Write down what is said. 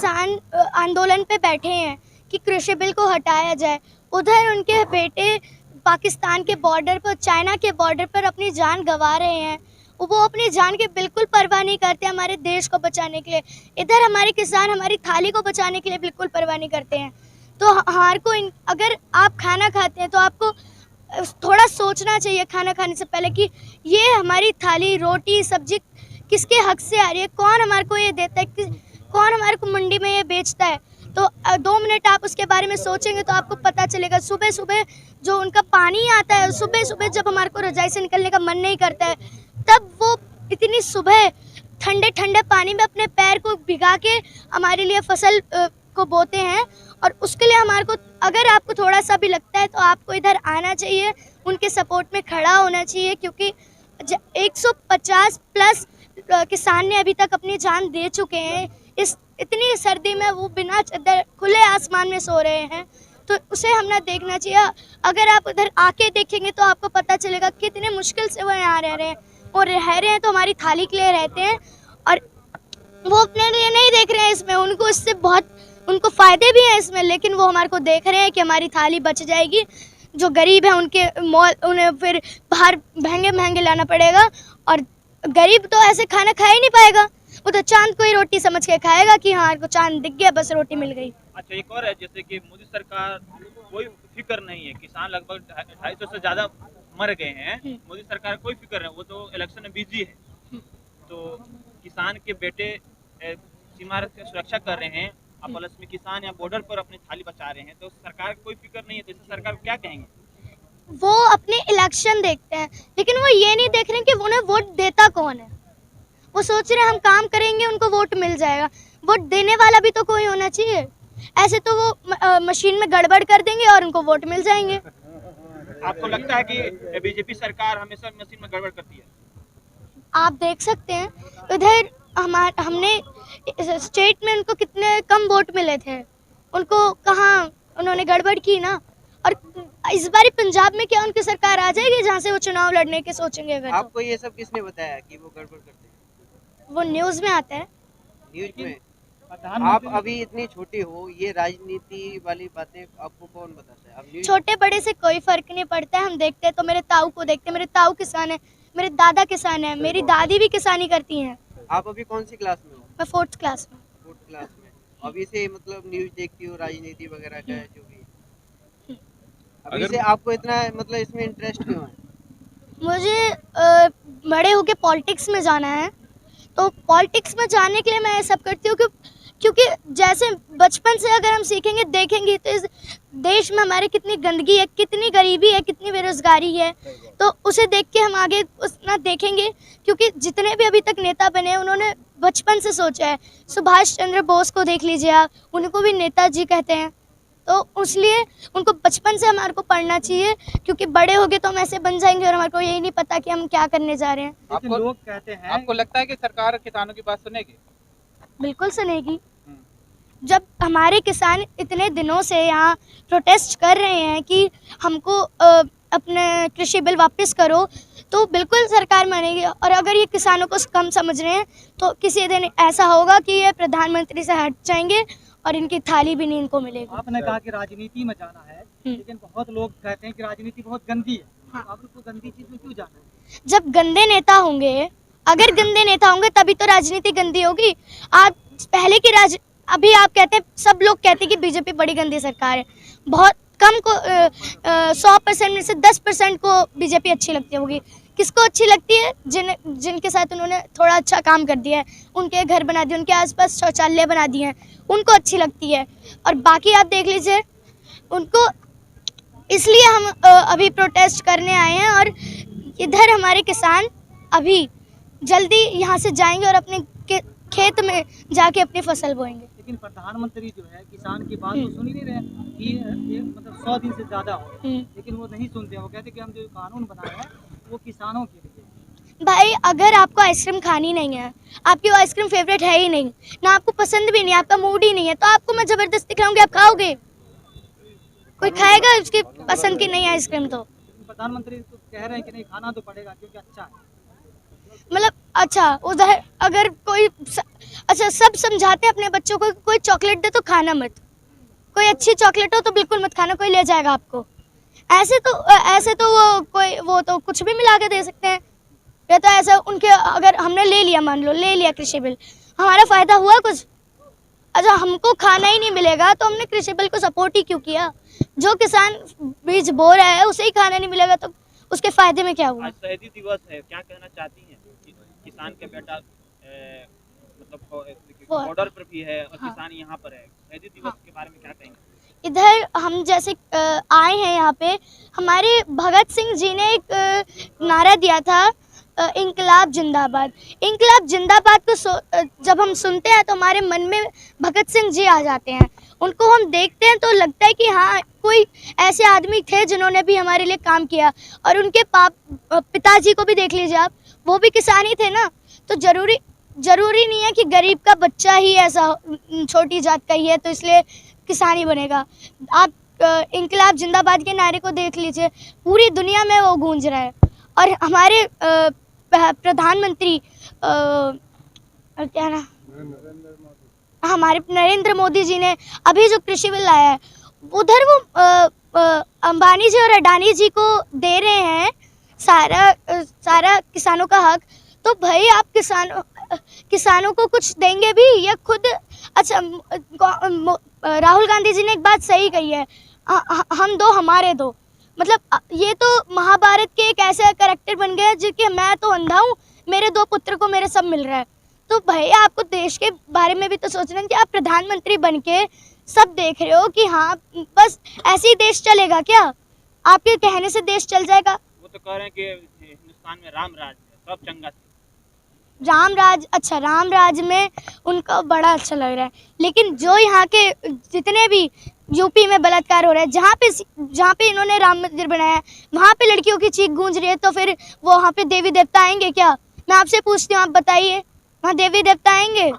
किसान आंदोलन पे बैठे हैं कि कृषि बिल को हटाया जाए, उधर उनके बेटे पाकिस्तान के बॉर्डर पर, चाइना के बॉर्डर पर अपनी जान गंवा रहे हैं। वो अपनी जान की बिल्कुल परवाह नहीं करते हमारे देश को बचाने के लिए। इधर हमारे किसान हमारी थाली को बचाने के लिए बिल्कुल परवाह नहीं करते हैं। तो हमारे को अगर आप खाना खाते हैं तो आपको थोड़ा सोचना चाहिए खाना खाने से पहले कि ये हमारी थाली, रोटी, सब्जी किसके हक से आ रही है, कौन हमारे को ये देता है, कौन हमारे को मंडी में ये बेचता है। तो 2 मिनट आप उसके बारे में सोचेंगे तो आपको पता चलेगा। सुबह सुबह जो उनका पानी आता है, सुबह सुबह जब हमारे को रजाई से निकलने का मन नहीं करता है, तब वो इतनी सुबह ठंडे ठंडे पानी में अपने पैर को भिगा के हमारे लिए फसल को बोते हैं। और उसके लिए हमारे को, अगर आपको थोड़ा सा भी लगता है तो आपको इधर आना चाहिए, उनके सपोर्ट में खड़ा होना चाहिए, क्योंकि 150 प्लस किसान ने अभी तक अपनी जान दे चुके हैं। इस इतनी सर्दी में वो बिना चादर खुले आसमान में सो रहे हैं, तो उसे हमने देखना चाहिए। अगर आप उधर आके देखेंगे तो आपको पता चलेगा कितने मुश्किल से वो यहाँ रह रहे हैं। और रह रहे हैं तो हमारी थाली के लिए रहते हैं, और वो अपने लिए नहीं देख रहे हैं इसमें, उनको इससे बहुत उनको फ़ायदे भी हैं इसमें, लेकिन वो हमारे को देख रहे हैं कि हमारी थाली बच जाएगी। जो गरीब है उन्हें फिर बाहर महंगे महंगे लाना पड़ेगा, और गरीब तो ऐसे खाना खा ही नहीं पाएगा। वो तो चांद को ही रोटी समझ के खाएगा कि हाँ को चांद दिख गया, बस रोटी मिल गई। अच्छा, एक और है, जैसे कि मोदी सरकार कोई फिक्र नहीं है, किसान लगभग 250 से ज्यादा मर गए हैं, मोदी सरकार कोई फिक्र नहीं, वो तो इलेक्शन में बिजी है। तो किसान के बेटे सीमा की सुरक्षा कर रहे हैं, अब प्लस में किसान या बॉर्डर पर अपनी थाली बचा रहे हैं, तो सरकार कोई फिक्र नहीं है, तो इसे सरकार क्या कहेंगे? वो अपने इलेक्शन देखते हैं, लेकिन वो ये नहीं देख रहे कि उन्हें वोट देता कौन है। वो सोच रहे हैं हम काम करेंगे उनको वोट मिल जाएगा। वोट देने वाला भी तो कोई होना चाहिए। ऐसे तो वो मशीन में गड़बड़ कर देंगे और उनको वोट मिल जाएंगे। आपको लगता है कि बीजेपी सरकार हमेशा मशीन में गड़बड़ करती है? आप देख सकते हैं उधर हमने स्टेट में उनको कितने कम वोट मिले थे, उनको कहाँ उन्होंने गड़बड़ की ना। और इस बार पंजाब में क्या उनकी सरकार आ जाएगी जहाँ से वो चुनाव लड़ने के सोचेंगे? अगर आपको ये सब किसने बताया कि वो गड़बड़ करते हैं? वो न्यूज़ में आता है। न्यूज में? आप अभी इतनी छोटी हो, ये राजनीति वाली बातें आपको कौन बताता है? आप छोटे बड़े से कोई फर्क नहीं पड़ता है। हम देखते हैं तो मेरे ताऊ को देखते हैं, मेरे ताऊ किसान है, मेरे दादा किसान है, मेरी दादी भी किसानी करती हैं। आप अभी कौन सी क्लास में हो? मैं 4th क्लास में। 4th क्लास में। अभी से मतलब न्यूज देखती हो, राजनीति वगैरह का जो भी, अभी से आपको इतना मतलब इसमें इंटरेस्ट क्यों है? मुझे बड़े होके पॉलिटिक्स में जाना है, तो पॉलिटिक्स में जाने के लिए मैं ये सब करती हूँ क्योंकि जैसे बचपन से अगर हम सीखेंगे, देखेंगे तो इस देश में हमारे कितनी गंदगी है, कितनी गरीबी है, कितनी बेरोजगारी है, तो उसे देख के हम आगे उतना देखेंगे। क्योंकि जितने भी अभी तक नेता बने हैं उन्होंने बचपन से सोचा है। सुभाष चंद्र बोस को देख लीजिए आप, उनको भी नेताजी कहते हैं। तो इसलिए उनको बचपन से हमारे को पढ़ना चाहिए, क्योंकि बड़े हो गए तो हम ऐसे बन जाएंगे और हमारे को यही नहीं पता कि हम क्या करने जा रहे हैं। आपको लोग कहते हैं, आपको लगता है कि सरकार किसानों की बात सुनेगी? बिल्कुल सुनेगी। जब हमारे किसान इतने दिनों से यहाँ प्रोटेस्ट कर रहे हैं कि हमको अपने कृषि बिल वापस करो, तो बिल्कुल सरकार मानेगी। और अगर ये किसानों को कम समझ रहे हैं तो किसी दिन ऐसा होगा कि ये प्रधानमंत्री से हट जाएंगे और इनकी थाली भी नहीं इनको मिलेगी। आपने कहा कि राजनीति में जाना है, लेकिन बहुत लोग कहते हैं कि राजनीति बहुत गंदी है। हाँ। आपको गंदी चीज में क्यों जाना है? जब गंदे नेता होंगे, अगर गंदे नेता होंगे तभी तो राजनीति गंदी होगी। आप पहले की अभी आप कहते हैं, सब लोग कहते हैं कि बीजेपी बड़ी गंदी सरकार है। बहुत कम को 100% में से 10% को बीजेपी अच्छी लगती होगी। किसको अच्छी लगती है? जिनके साथ उन्होंने थोड़ा अच्छा काम कर दिया है, उनके घर बना दिए, उनके आसपास शौचालय बना दिए हैं, उनको अच्छी लगती है। और बाकी आप देख लीजिए उनको। इसलिए हम अभी प्रोटेस्ट करने आए हैं, और इधर हमारे किसान अभी जल्दी यहाँ से जाएंगे और अपने खेत में जाके अपनी फसल बोएंगे। लेकिन प्रधानमंत्री जो है किसान की बात तो सुन ही नहीं रहे कि मतलब 100 दिन से ज्यादा हो, लेकिन वो नहीं सुनते। वो कहते कि हम जो कानून बनाए हैं वो किसानों के लिए। भाई, अगर आपको आइसक्रीम खानी नहीं है, आपकी वो आइसक्रीम फेवरेट है ही नहीं, ना आपको पसंद भी नहीं, आपका मूड ही नहीं है, तो आपको मैं जबरदस्ती खिलाऊंगी, आप खाओगे? कोई खाएगा उसकी पसंद की नहीं आइसक्रीम? तो प्रधानमंत्री तो कह रहे हैं कि नहीं, खाना तो पड़ेगा क्योंकि अच्छा है। मतलब अच्छा उधर अगर कोई अच्छा सब समझाते हैं अपने बच्चों को, कोई चॉकलेट दे तो खाना मत, कोई अच्छी चॉकलेट हो तो बिल्कुल मत खाना, कोई ले जाएगा आपको। ऐसे तो वो तो कुछ भी मिला के दे सकते हैं। या तो ऐसा उनके, अगर हमने ले लिया, मान लो ले लिया कृषि बिल, हमारा फायदा हुआ कुछ? अच्छा हमको खाना ही नहीं मिलेगा तो हमने कृषि बिल को सपोर्ट ही क्यों किया? जो किसान बीज बो रहा है उसे ही खाना नहीं मिलेगा तो उसके फायदे में क्या हुआ? आज शहीदी दिवस है, क्या कहना चाहती हैं? किसान का बेटा मतलब बॉर्डर पर भी है और हाँ। किसान यहाँ पर है, शहीदी दिवस के बारे में क्या कहेंगे? इधर हम जैसे आए हैं यहाँ पे, हमारे भगत सिंह जी ने एक नारा दिया था, इंकलाब जिंदाबाद। इंकलाब जिंदाबाद को जब हम सुनते हैं तो हमारे मन में भगत सिंह जी आ जाते हैं। उनको हम देखते हैं तो लगता है कि हाँ कोई ऐसे आदमी थे जिन्होंने भी हमारे लिए काम किया। और उनके पिताजी को भी देख लीजिए आप, वो भी किसान ही थे ना। तो जरूरी नहीं है कि गरीब का बच्चा ही ऐसा छोटी जात का ही है तो इसलिए किसान ही बनेगा। आप इंकलाब जिंदाबाद के नारे को देख लीजिए, पूरी दुनिया में वो गूंज रहा है। और हमारे प्रधानमंत्री क्या ना, हमारे नरेंद्र मोदी जी ने अभी जो कृषि बिल लाया है उधर वो अंबानी जी और अडानी जी को दे रहे हैं सारा किसानों का हक। तो भाई आप किसानों को कुछ देंगे भी या खुद? अच्छा राहुल गांधी जी ने एक बात सही कही है, हम दो हमारे दो। मतलब ये तो महाभारत के एक ऐसे कैरेक्टर बन गए जिनके मैं तो अंधा हूँ, मेरे दो पुत्र को मेरे सब मिल रहा है। तो भाई आपको देश के बारे में भी तो सोचना है कि आप प्रधानमंत्री बन के सब देख रहे हो कि हाँ बस ऐसे ही देश चलेगा क्या? आपके कहने से देश चल जाएगा? वो तो कह रहे हैं कि हिंदुस्तान में राम राज है, सब चंगा से। राम राज, अच्छा राम राज में उनको बड़ा अच्छा लग रहा है, लेकिन जो यहाँ के जितने भी यूपी में बलात्कार हो रहा है, जहाँ पे इन्होंने राम मंदिर बनाया है वहाँ पे लड़कियों की चीख गूंज रही है, तो फिर वो वहाँ पे देवी देवता आएंगे क्या? मैं आपसे पूछती हूँ, आप बताइए, वहाँ देवी देवता आएंगे?